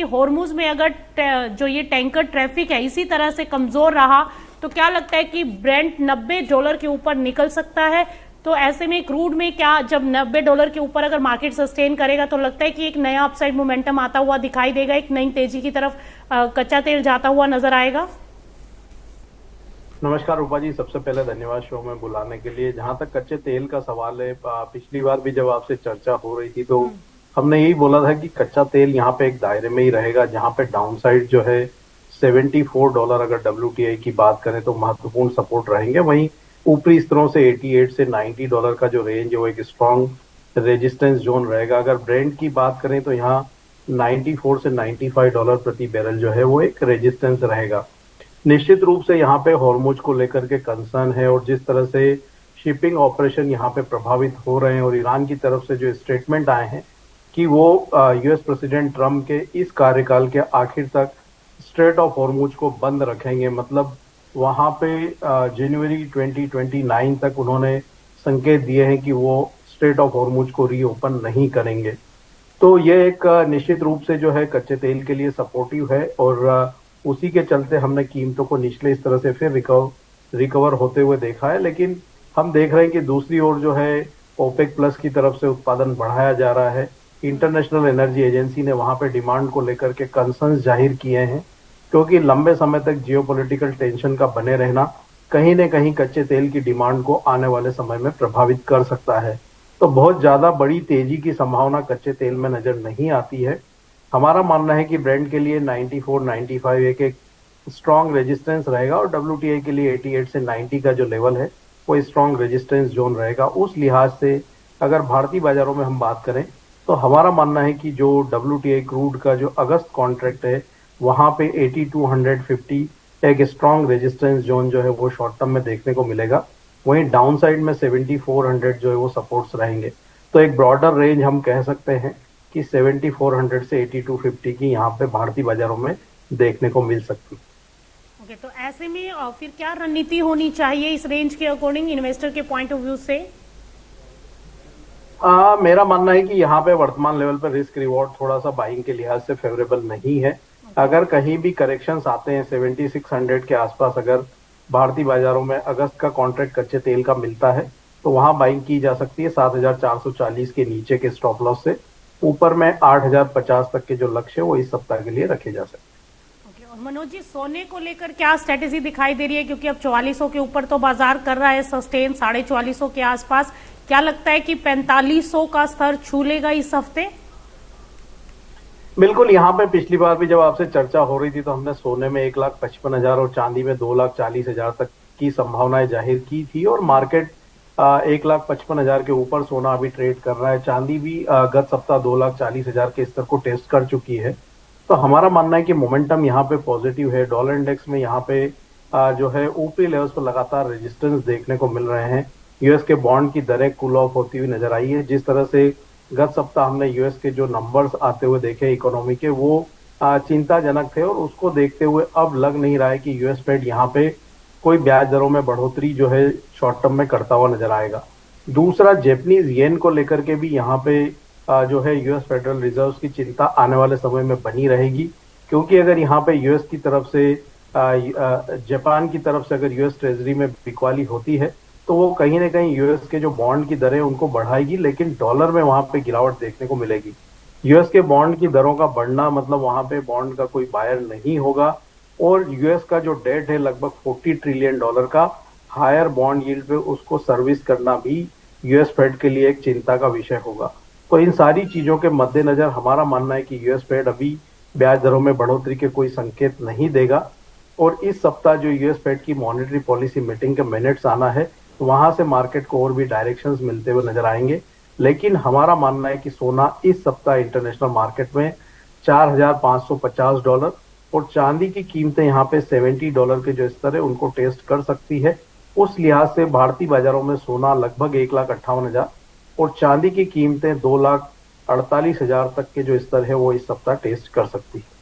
Hormuz में अगर जो ये टैंकर ट्रैफिक है इसी तरह से कमजोर रहा तो क्या लगता है कि ब्रेंट $90 के ऊपर निकल सकता है? तो ऐसे में क्रूड में क्या जब $90 के ऊपर अगर मार्केट सस्टेन करेगा तो लगता है कि एक नया अपसाइड मोमेंटम आता हुआ दिखाई देगा, एक नई तेजी की तरफ कच्चा तेल जाता हुआ नजर आएगा? नमस्कार रूपा जी, सबसे पहले धन्यवाद शो में बुलाने के लिए। जहां तक कच्चे तेल का सवाल है, पिछली बार भी जब आपसे चर्चा हो रही थी तो हमने यही बोला था कि कच्चा तेल यहाँ पे एक दायरे में ही रहेगा, जहां पे डाउनसाइड जो है $74 अगर WTI की बात करें तो महत्वपूर्ण सपोर्ट रहेंगे। वहीं ऊपरी स्तरों से 88 से $90 का जो रेंज है वो एक स्ट्रॉन्ग रेजिस्टेंस जोन रहेगा। अगर ब्रेंट की बात करें तो यहाँ 94 से $95 प्रति बैरल जो है वो एक रेजिस्टेंस रहेगा। निश्चित रूप से यहाँ पे हॉर्मुज को लेकर के कंसर्न है और जिस तरह से शिपिंग ऑपरेशन यहाँ पे प्रभावित हो रहे हैं और ईरान की तरफ से जो स्टेटमेंट आए हैं कि वो यूएस प्रेसिडेंट ट्रम्प के इस कार्यकाल के आखिर तक स्ट्रेट ऑफ हॉर्मुज को बंद रखेंगे, मतलब वहां पे जनवरी 2029 तक उन्होंने संकेत दिए हैं कि वो स्ट्रेट ऑफ हॉर्मुज को रीओपन नहीं करेंगे। तो ये एक निश्चित रूप से जो है कच्चे तेल के लिए सपोर्टिव है और उसी के चलते हमने कीमतों को निचले इस तरह से फिर रिकवर होते हुए देखा है। लेकिन हम देख रहे हैं कि दूसरी ओर जो है ओपेक प्लस की तरफ से उत्पादन बढ़ाया जा रहा है। इंटरनेशनल एनर्जी एजेंसी ने वहां पे डिमांड को लेकर के कंसर्न्स जाहिर किए हैं, क्योंकि लंबे समय तक जियोपॉलिटिकल टेंशन का बने रहना कहीं न कहीं कच्चे तेल की डिमांड को आने वाले समय में प्रभावित कर सकता है। तो बहुत ज्यादा बड़ी तेजी की संभावना कच्चे तेल में नजर नहीं आती है। हमारा मानना है कि ब्रेंट के लिए 94, 95 एक स्ट्रॉन्ग रेजिस्टेंस रहेगा और WTI के लिए 88 से 90 का जो लेवल है वो स्ट्रॉन्ग रेजिस्टेंस जोन रहेगा। उस लिहाज से अगर भारतीय बाजारों में हम बात करें तो हमारा मानना है कि जो WTI क्रूड का जो अगस्त कॉन्ट्रैक्ट है वहां पे 8250 एक स्ट्रॉन्ग रेजिस्टेंस जोन जो है वो शॉर्ट टर्म में देखने को मिलेगा। वहीं डाउन साइड में 7400 जो है वो सपोर्ट्स रहेंगे। तो एक ब्रॉडर रेंज हम कह सकते हैं कि 7400 से 8250 की यहाँ पे भारतीय बाजारों में देखने को मिल सकती है। ओके, तो ऐसे में फिर क्या रणनीति होनी चाहिए इस रेंज के अकॉर्डिंग इन्वेस्टर के पॉइंट ऑफ व्यू से? मेरा मानना है कि यहाँ पे वर्तमान लेवल पर रिस्क रिवॉर्ड थोड़ा सा बाइंग के लिहाज से फेवरेबल नहीं है। अगर कहीं भी करेक्शंस आते हैं 7600 के आसपास, अगर भारतीय बाजारों में अगस्त का कॉन्ट्रैक्ट कच्चे तेल का मिलता है तो वहां बाइंग की जा सकती है 7440 के नीचे के स्टॉप लॉस से। ऊपर में 8050 तक के जो लक्ष्य है वो इस सप्ताह के लिए रखे जा सकते हैं। ओके, और मनोज जी सोने को लेकर क्या स्ट्रेटेजी दिखाई दे रही है, क्योंकि अब 4400 के ऊपर तो बाजार कर रहा है सस्टेन 4450 के आसपास। क्या लगता है कि 4500 का स्तर छू लेगा इस हफ्ते? बिल्कुल, यहाँ पे पिछली बार भी जब आपसे चर्चा हो रही थी तो हमने सोने में 1,55,000 और चांदी में 2,40,000 तक की संभावनाएं जाहिर की थी और मार्केट 1,55,000 के ऊपर सोना अभी ट्रेड कर रहा है। चांदी भी गत सप्ताह 2,40,000 के स्तर को टेस्ट कर चुकी है। तो हमारा मानना है कि मोमेंटम यहाँ पे पॉजिटिव है। डॉलर इंडेक्स में यहाँ पे जो है ऊपरी लेवल्स पर लगातार रेजिस्टेंस देखने को मिल रहे हैं। यूएस के बॉन्ड की दरें कूल ऑफ होती हुई नजर आई है। जिस तरह से गत सप्ताह हमने यूएस के जो नंबर्स आते हुए देखे इकोनॉमी के, वो चिंताजनक थे और उसको देखते हुए अब लग नहीं रहा है कि यूएस फेड यहाँ पे कोई ब्याज दरों में बढ़ोतरी जो है शॉर्ट टर्म में करता हुआ नजर आएगा। दूसरा, जापानीज येन को लेकर के भी यहाँ पे जो है यूएस फेडरल रिजर्व की चिंता आने वाले समय में बनी रहेगी, क्योंकि अगर यहाँ पे यूएस की तरफ से जापान की तरफ से अगर यूएस ट्रेजरी में बिकवाली होती है तो वो कहीं ना कहीं यूएस के जो बॉन्ड की दरें उनको बढ़ाएगी, लेकिन डॉलर में वहां पे गिरावट देखने को मिलेगी। यूएस के बॉन्ड की दरों का बढ़ना मतलब वहां पे बॉन्ड का कोई बायर नहीं होगा और यूएस का जो डेट है लगभग $40 ट्रिलियन का, हायर बॉन्ड यील्ड पे उसको सर्विस करना भी यूएस फेड के लिए एक चिंता का विषय होगा। तो इन सारी चीजों के मद्देनजर हमारा मानना है कि यूएस फेड अभी ब्याज दरों में बढ़ोतरी के कोई संकेत नहीं देगा और इस सप्ताह जो यूएस फेड की मॉनेटरी पॉलिसी मीटिंग के मिनट्स आना है वहां से मार्केट को और भी डायरेक्शंस मिलते हुए नजर आएंगे। लेकिन हमारा मानना है कि सोना इस सप्ताह इंटरनेशनल मार्केट में $4,550 और चांदी की कीमतें यहाँ पे $70 के जो स्तर है उनको टेस्ट कर सकती है। उस लिहाज से भारतीय बाजारों में सोना लगभग 1,58,000 और चांदी की कीमतें 2,48,000 तक के जो स्तर है वो इस सप्ताह टेस्ट कर सकती है।